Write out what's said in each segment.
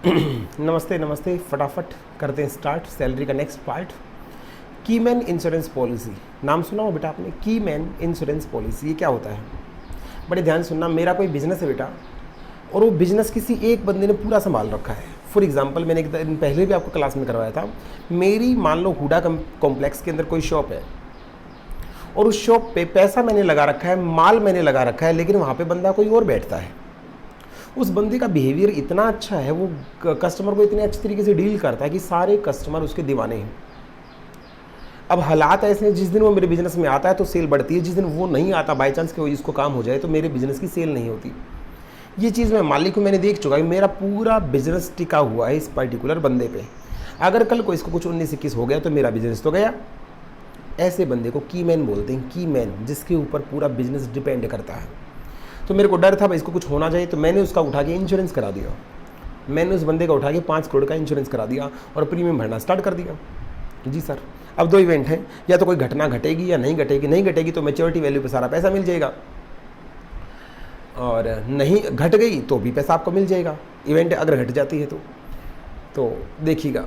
नमस्ते नमस्ते, फटाफट करते हैं स्टार्ट सैलरी का next part. Keyman insurance policy नाम सुना हो बेटा आपने? कीमैन इंश्योरेंस पॉलिसी ये क्या होता है? बड़े ध्यान सुनना। मेरा कोई बिजनेस है बेटा, और वो बिजनेस किसी एक बंदे ने पूरा संभाल रखा है। फॉर एग्जांपल, मैंने एक दिन पहले भी आपको क्लास में करवाया था। मेरी मान लो हुडा कॉम्प्लेक्स के अंदर कोई शॉप है, और उस शॉप पे पैसा मैंने लगा रखा है, माल मैंने लगा रखा है, लेकिन वहाँ पे बंदा कोई और बैठता है। उस बंदे का बिहेवियर इतना अच्छा है, वो कस्टमर को इतने अच्छे तरीके से डील करता है कि सारे कस्टमर उसके दीवाने हैं। अब हालात ऐसे हैं, जिस दिन वो मेरे बिजनेस में आता है तो सेल बढ़ती है, जिस दिन वो नहीं आता बाई चांस कि वो इसको काम हो जाए तो मेरे बिजनेस की सेल नहीं होती। ये चीज़ मैं मालिक को मैंने देख चुका है। मेरा पूरा बिजनेस टिका हुआ है इस पर्टिकुलर बंदे पे। अगर कल को इसको कुछ 19-21 हो गया तो मेरा बिजनेस तो गया। ऐसे बंदे को कीमैन बोलते हैं, कीमैन, जिसके ऊपर पूरा बिजनेस डिपेंड करता है। तो मेरे को डर था भाई इसको कुछ होना चाहिए, तो मैंने उसका उठा के इंश्योरेंस करा दिया। मैंने उस बंदे का उठा के 5 करोड़ का इंश्योरेंस करा दिया और प्रीमियम भरना स्टार्ट कर दिया। जी सर, अब 2 इवेंट हैं, या तो कोई घटना घटेगी या नहीं घटेगी। नहीं घटेगी तो मैच्योरिटी वैल्यू पे सारा पैसा मिल जाएगा, और नहीं घट गई तो भी पैसा आपको मिल जाएगा। इवेंट अगर घट जाती है तो देखिएगा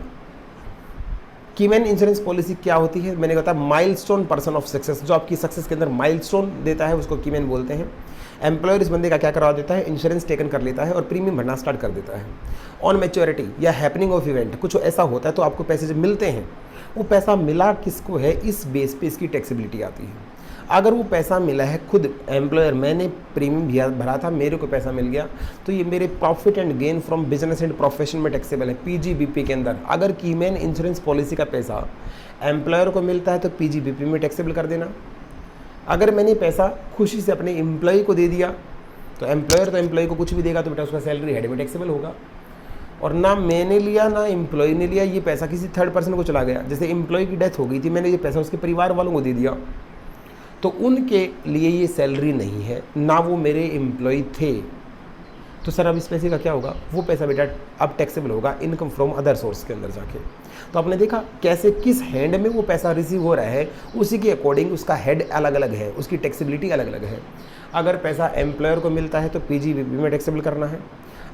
कीमैन इंश्योरेंस पॉलिसी क्या होती है। मैंने कहा माइलस्टोन पर्सन ऑफ सक्सेस, जो आपकी सक्सेस के अंदर माइलस्टोन देता है उसको कीमैन बोलते हैं। एम्प्लॉयर इस बंदे का क्या करवा देता है, इंश्योरेंस टेकन कर लेता है और प्रीमियम भरना स्टार्ट कर देता है। ऑन मैच्योरिटी या हैपनिंग ऑफ इवेंट कुछ ऐसा होता है तो आपको पैसे जब मिलते हैं, वो पैसा मिला किसको है, इस बेस पे इसकी टैक्सेबिलिटी आती है। अगर वो पैसा मिला है खुद एम्प्लॉयर, मैंने प्रीमियम भरा था, मेरे को पैसा मिल गया, तो ये मेरे profit and gain from business and profession में टैक्सेबल है, पीजीबीपी के अंदर। अगर कीमैन इंश्योरेंस पॉलिसी का पैसा एम्प्लॉयर को मिलता है तो पीजीबीपी में टैक्सेबल कर देना। अगर मैंने पैसा खुशी से अपने एम्प्लॉय को दे दिया तो एम्प्लॉयर तो एम्प्लॉय को कुछ भी देगा तो बेटा उसका सैलरी हेड में टैक्सेबल होगा। और ना मैंने लिया ना एम्प्लॉय ने लिया, ये पैसा किसी थर्ड पर्सन को चला गया। जैसे एम्प्लॉय की डेथ हो गई थी, मैंने ये पैसा उसके परिवार वालों को दे दिया, तो उनके लिए ये सैलरी नहीं है, ना वो मेरे एम्प्लॉय थे। तो सर अब इस पैसे का क्या होगा? वो पैसा बेटा अब टैक्सेबल होगा इनकम फ्रॉम अदर सोर्स के अंदर जाके। तो आपने देखा कैसे किस हैंड में वो पैसा रिसीव हो रहा है, उसी के अकॉर्डिंग उसका हेड अलग अलग है, उसकी टैक्सेबिलिटी अलग अलग है। अगर पैसा एम्प्लॉयर को मिलता है तो पीजीबीपी में टैक्सेबल करना है।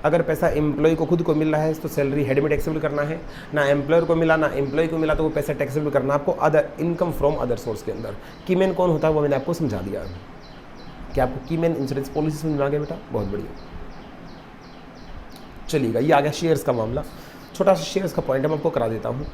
अगर पैसा एम्प्लॉय को खुद को मिल रहा है तो सैलरी हेड में टैक्सेबल करना है। ना एम्प्लॉयर को मिला ना एम्प्लॉय को मिला तो वो पैसा टैक्सेबल करना आपको other income from other source के अंदर। कीमैन कौन होता है वो मैंने आपको समझा दिया। क्या आपको कीमैन इंश्योरेंस पॉलिसी समझ में आ गया बेटा? बहुत बढ़िया। चलिएगा, ये आ गया शेयर्स का मामला। छोटा सा शेयर्स का पॉइंट मैं आपको करा देता हूँ।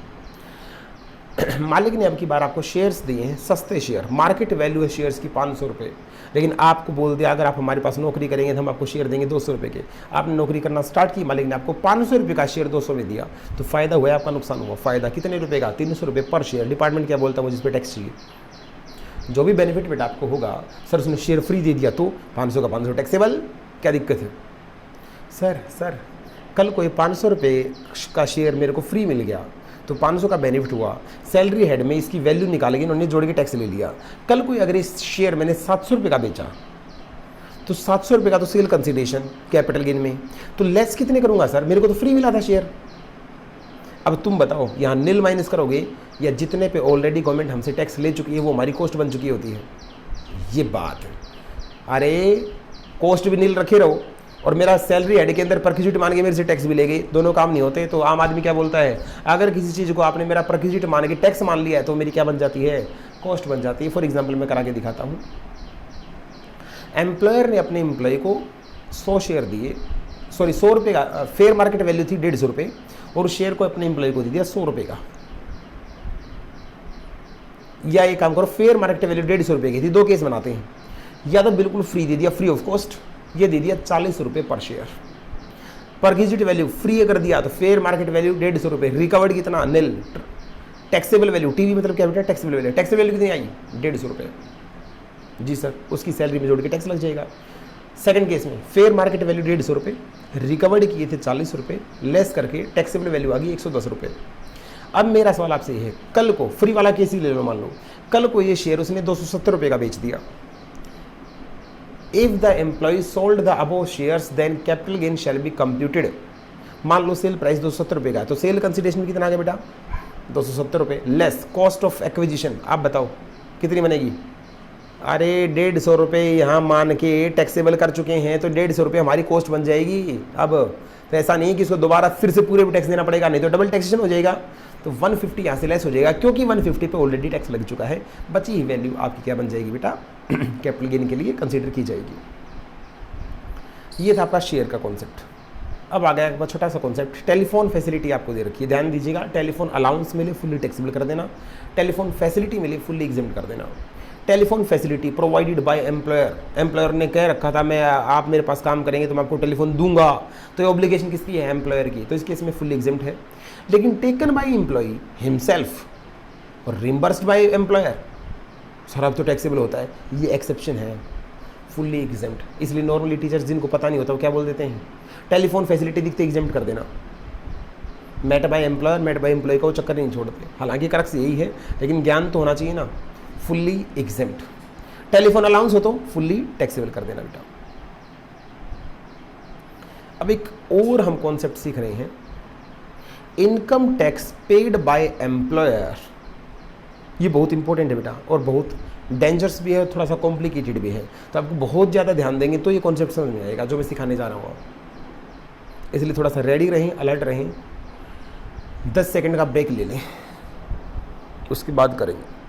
मालिक ने अब की बार आपको शेयर्स दिए हैं, सस्ते शेयर। मार्केट वैल्यू है शेयर्स की 500 रुपये, लेकिन आपको बोल दिया अगर आप हमारे पास नौकरी करेंगे तो हम आपको शेयर देंगे 200 रुपये के। आपने नौकरी करना स्टार्ट की, मालिक ने आपको 500 रुपये का शेयर 200 में दिया, तो फ़ायदा हुआ आपका नुकसान हुआ? फ़ायदा कितने रुपये का? 300 रुपये पर शेयर। डिपार्टमेंट क्या बोलता है, मुझे इस पर टैक्स चाहिए। जो भी बेनिफिट बेटा आपको होगा, सर उसने शेयर फ्री दे दिया तो 500 का 500 टैक्सेबल, क्या दिक्कत है? सर कल कोई 500 रुपये का शेयर मेरे को फ्री मिल गया तो 500 का बेनिफिट हुआ, सैलरी हेड में इसकी वैल्यू निकालेगी, उन्होंने जोड़ के टैक्स ले लिया। कल कोई अगर इस शेयर मैंने 700 रुपये का बेचा तो 700 रुपये का तो सेल कंसिडरेशन कैपिटल गेन में, तो लेस कितने करूंगा सर? मेरे को तो फ्री मिला था शेयर। अब तुम बताओ यहाँ नील माइनस करोगे या जितने पे ऑलरेडी गवर्नमेंट हमसे टैक्स ले चुकी है वो हमारी कॉस्ट बन चुकी होती है? ये बात है। अरे कॉस्ट भी नील रखे रहो और मेरा सैलरी हेड के अंदर परक्विजिट मान के मेरे से टैक्स भी ले गई, दोनों काम नहीं होते। तो आम आदमी क्या बोलता है, अगर किसी चीज़ को आपने मेरा परक्विजिट मान के टैक्स मान लिया है तो मेरी क्या बन जाती है? कॉस्ट बन जाती है। फॉर एग्जांपल मैं करा के दिखाता हूँ। एम्प्लॉयर ने अपने एम्प्लॉय को 100 शेयर दिए, 100 रुपये का फेयर मार्केट वैल्यू थी 150 रुपये, और उस शेयर को अपने एम्प्लॉय को दे दिया 100 रुपये का। या एक काम करो, फेयर मार्केट वैल्यू 150 रुपये की थी, 2 केस बनाते हैं। या तो बिल्कुल फ्री दे दिया, फ्री ऑफ कॉस्ट, ये दे दिया 40 रुपये पर शेयर। परक्विजिट वैल्यू फ्री अगर दिया तो फेयर मार्केट वैल्यू 150 रुपये, रिकवर्ड कितना? निल। टैक्सेबल वैल्यू, टीवी मतलब क्या बेटा? Taxable value. टैक्सेबल वैल्यू कितनी आई? 150 रुपये। जी सर, उसकी सैलरी में जोड़ के टैक्स लग जाएगा। सेकंड केस में फेयर मार्केट वैल्यू 150 रुपये, रिकवर्ड किए थे 40 रुपये, लेस करके टैक्सेबल वैल्यू आ गई 110 रुपये। अब मेरा सवाल आपसे ये है, कल को फ्री वाला केस ही ले लो, मान लो कल को ये शेयर उसने 270 रुपये का बेच दिया। If the employee sold the above shares, then capital gain shall be computed। मान लो सेल प्राइस 270 रुपये का है तो सेल कंसिडरेशन कितना आ गया बेटा? 270 रुपये, लेस कॉस्ट ऑफ एक्विजिशन। आप बताओ कितनी बनेगी? अरे 150 रुपये यहाँ मान के टैक्सेबल कर चुके हैं, तो 150 रुपये हमारी कॉस्ट बन जाएगी। अब तो ऐसा नहीं कि इसको दोबारा फिर से पूरे टैक्स देना पड़ेगा, नहीं तो डबल टैक्सेशन हो जाएगा। तो 150 यहाँ से लेस हो जाएगा, क्योंकि 150 पे ऑलरेडी टैक्स लग चुका है। बची ही वैल्यू आपकी क्या बन जाएगी बेटा, कैपिटल गेन के लिए कंसीडर की जाएगी। ये था आपका शेयर का कॉन्सेप्ट। अब आ गया एक छोटा सा कॉन्सेप्ट, टेलीफोन फैसिलिटी आपको दे रखी है, ध्यान दीजिएगा। टेलीफोन अलाउंस मिले फुल्ली टैक्सेबल कर देना, टेलीफोन फैसिलिटी मिले फुल्ली एग्जेम्प्ट कर देना। Telephone facility provided by employer, employer ने कह रखा था मैं आप मेरे पास काम करेंगे तो मैं आपको टेलीफोन दूंगा, तो ये ऑब्लिगेशन किसकी है, एम्प्लॉयर की, तो इस केस में फुल्ली एग्जेम्प्ट है। लेकिन टेकन बाय एम्प्लॉई हिमसेल्फ और रिम्बर्स्ड बाय एम्प्लॉयर, सर अब तो टैक्सेबल होता है, ये एक्सेप्शन है, फुल्ली एग्जेम्प्ट। इसलिए नॉर्मली टीचर्स जिनको पता नहीं होता वो क्या बोल देते हैं, टेलीफोन फैसिलिटी दिखते एग्जेम्प्ट कर देना, met by employer met by employee का वो चक्कर नहीं छोड़ते। हालांकि करक्स यही है, लेकिन ज्ञान तो होना चाहिए ना, फुल्ली एग्जेम्प्ट। टेलीफोन अलाउंस हो तो फुल्ली टैक्सेबल कर देना बेटा। अब एक और हम कॉन्सेप्ट सीख रहे हैं, income tax paid by employer. ये बहुत इंपॉर्टेंट है बेटा, और बहुत डेंजरस भी है, थोड़ा सा कॉम्प्लिकेटेड भी है, तो आपको बहुत ज़्यादा ध्यान देंगे तो ये कॉन्सेप्ट समझ में आएगा जो मैं सिखाने जा रहा हूँ। इसलिए थोड़ा सा रेडी रहें, अलर्ट रहें। 10 सेकंड का ब्रेक ले लें, उसके बाद करेंगे।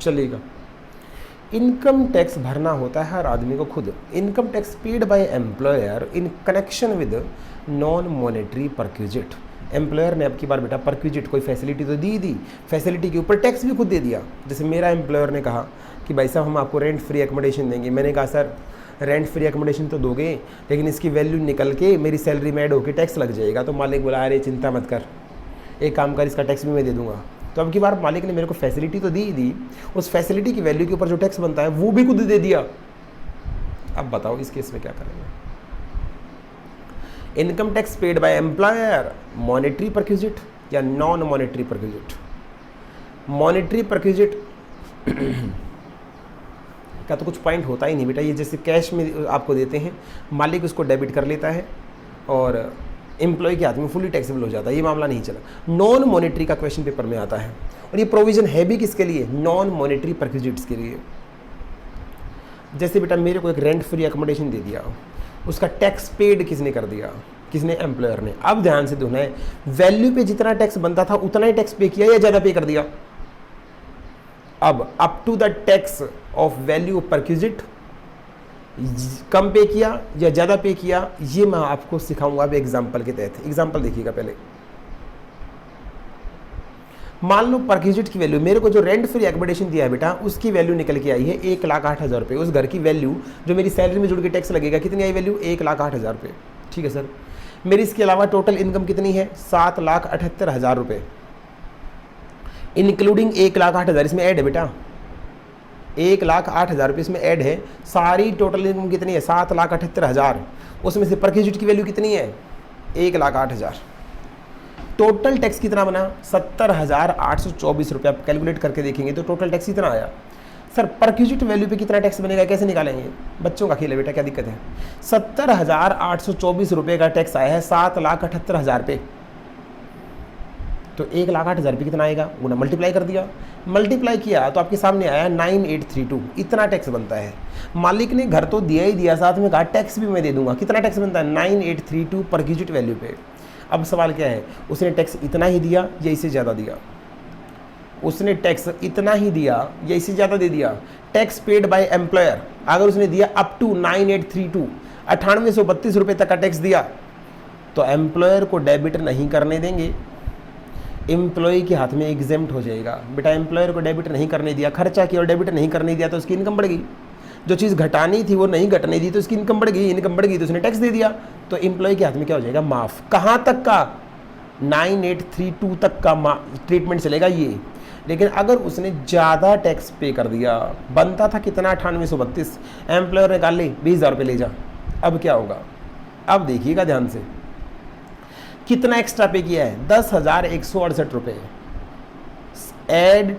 चलेगा। इनकम टैक्स भरना होता है हर आदमी को खुद। Income tax paid by employer in connection with non monetary perquisite. Employer ने अब की बार बेटा परक्विजिट कोई फैसिलिटी तो दी, फैसिलिटी के ऊपर टैक्स भी खुद दे दिया। जैसे मेरा एम्प्लॉयर ने कहा कि भाई साहब हम आपको रेंट फ्री एकोमोडेशन देंगे, मैंने कहा सर रेंट फ्री एकोमोडेशन तो दोगे, लेकिन इसकी वैल्यू निकल के मेरी सैलरी में ऐड होकर टैक्स लग जाएगा। तो मालिक बोला अरे चिंता मत कर, एक काम कर, इसका टैक्स भी मैं दे दूंगा। तो अब की बार मालिक ने मेरे को फैसिलिटी तो दी, उस फैसिलिटी की वैल्यू के ऊपर जो टैक्स बनता है वो भी खुद दे दिया। अब बताओ इस केस में क्या करेंगे। Income tax paid by employer, monetary perquisite या non monetary perquisite. Monetary perquisite का तो कुछ पॉइंट होता ही नहीं बेटा, ये जैसे कैश में आपको देते हैं, मालिक उसको डेबिट कर लेता है और एम्प्लॉय के हाथ में फुली टैक्सेबल हो जाता है, ये मामला नहीं चला। नॉन मॉनेटरी का क्वेश्चन पेपर में आता है, और ये प्रोविजन है भी किसके लिए, नॉन मॉनेटरी परक्विजिट्स के लिए। जैसे बेटा मेरे को एक रेंट फ्री एकोमोडेशन दे दिया, उसका टैक्स पेड किसने कर दिया, किसने, एम्प्लॉयर ने। अब ध्यान से सुनना है, वैल्यू पे जितना टैक्स बनता था उतना ही टैक्स पे किया या ज़्यादा पे कर दिया। अब up to the tax of value perquisite कम पे किया या ज़्यादा पे किया, ये मैं आपको सिखाऊंगा अब एग्जाम्पल के तहत। एग्जाम्पल देखिएगा पहले। मान लो परक्विजिट की वैल्यू, मेरे को जो रेंट फ्री एकोमोडेशन दिया है बेटा उसकी वैल्यू निकल के आई है 1,08,000 रुपये। उस घर की वैल्यू जो मेरी सैलरी में जुड़ के टैक्स लगेगा, कितनी आई वैल्यू, 1,08,000 रुपये। ठीक है सर। मेरी इसके अलावा टोटल इनकम कितनी है, 7,78,000 रुपये, इंक्लूडिंग 1,08,000 इसमें ऐड है बेटा, 1,08,000 रुपये इसमें ऐड है। सारी टोटल इनकम कितनी है, 7,78,000। उसमें से परक्विजिट की वैल्यू कितनी है, 1,08,000। टोटल टैक्स कितना बना, 70,824 रुपये। आप कैलकुलेट करके देखेंगे तो टोटल टैक्स कितना आया। सर परक्विजिट वैल्यू पे कितना टैक्स बनेगा, कैसे निकालेंगे, बच्चों का खेल है बेटा, क्या दिक्कत है। 70,824 रुपये का टैक्स आया है 7,78,000 पे, तो 1,08,000 रुपये कितना आएगा, वो ना मल्टीप्लाई कर दिया, मल्टीप्लाई किया तो आपके सामने आया 9832। इतना टैक्स बनता है। मालिक ने घर तो दिया ही दिया, साथ में कहा टैक्स भी मैं दे दूंगा। कितना टैक्स बनता है, 9832 परक्विजिट वैल्यू पे। अब सवाल क्या है, उसने टैक्स इतना ही दिया या इससे ज़्यादा दिया, उसने टैक्स इतना ही दिया या इससे ज़्यादा दे दिया। टैक्स पेड बाय एम्प्लॉयर अगर उसने दिया अप टू 9832, 9832 रुपये तक का टैक्स दिया, तो एम्प्लॉयर को डेबिट नहीं करने देंगे, एम्प्लॉय के हाथ में एग्जेम्प्ट हो जाएगा। बेटा एम्प्लॉयर को डेबिट नहीं करने दिया, खर्चा किया और डेबिट नहीं करने दिया तो उसकी इनकम बढ़ गई। जो चीज़ घटानी थी वो नहीं घटने दी तो उसकी इनकम बढ़ गई, इनकम बढ़ गई तो उसने टैक्स दे दिया, तो एम्प्लॉय के हाथ में क्या हो जाएगा, माफ़। कहाँ तक का, 9832 तक का ट्रीटमेंट चलेगा ये। लेकिन अगर उसने ज़्यादा टैक्स पे कर दिया, बनता था कितना 9832, एम्प्लॉयर ने कहा ले 20,000 रुपये ले जा, अब क्या होगा, अब देखिएगा ध्यान से, कितना एक्स्ट्रा पे किया है, 10,168 रुपये। ऐड,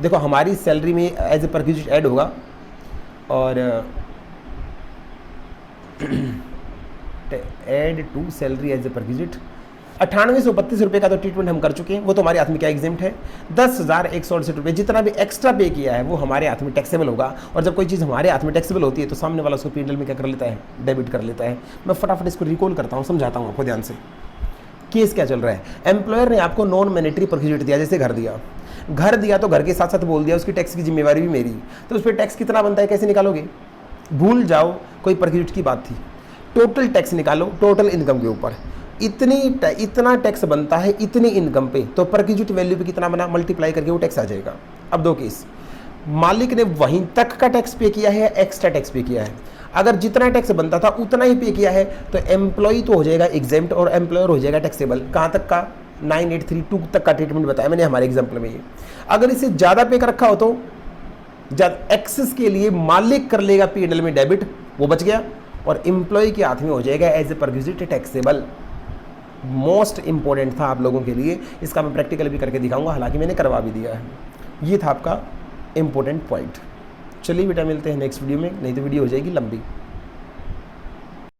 देखो हमारी सैलरी में एज ए परक्विजिट ऐड होगा और add to salary as a perquisite 9832 रुपये का तो ट्रीटमेंट हम कर चुके हैं, वो तो हमारे हाथ में क्या एग्जेम्प्ट है। 10,168 रुपये जितना भी एक्स्ट्रा पे किया है वो हमारे हाथ में टैक्सेबल होगा, और जब कोई चीज़ हमारे हाथ में टैक्सेबल होती है तो सामने वाला उसको P&L में क्या कर लेता है, डेबिट कर लेता है। मैं फटाफट इसको रिकॉल करता हूँ, समझाता हूँ आपको ध्यान से। केस क्या चल रहा है, एम्प्लॉयर ने आपको नॉन मैनेटरी परक्विजिट दिया, जैसे घर दिया तो घर के साथ साथ बोल दिया उसकी टैक्स की जिम्मेवारी भी मेरी, तो उस पर टैक्स कितना बनता है कैसे निकालोगे, भूल जाओ कोई परक्विजिट की बात थी, टोटल टैक्स निकालो टोटल इनकम के ऊपर, इतना टैक्स बनता है इतनी इनकम पे, तो परक्विजिट वैल्यू पे कितना बना, मल्टीप्लाई करके वो टैक्स आ जाएगा। अब दो केस, मालिक ने वहीं तक का टैक्स पे किया है या एक्स्ट्रा टैक्स पे किया है, अगर जितना टैक्स बनता था उतना ही पे किया है तो एम्प्लॉय तो हो जाएगा एग्जेम्प्ट और एम्प्लॉयर हो जाएगा टैक्सेबल। कहाँ तक का, 9832 तक का ट्रीटमेंट बताया मैंने हमारे एग्जाम्पल में। ये अगर इसे ज़्यादा पे कर रखा हो तो एक्सेस के लिए मालिक कर लेगा P&L में डेबिट, वो बच गया, और एम्प्लॉय के हाथ में हो जाएगा as a perquisite taxable. Most important था आप लोगों के लिए, इसका मैं प्रैक्टिकल भी करके दिखाऊंगा, हालांकि मैंने करवा भी दिया है। ये था आपका इंपॉर्टेंट पॉइंट। चलिए बेटा मिलते हैं नेक्स्ट वीडियो में, नहीं तो वीडियो हो जाएगी लंबी।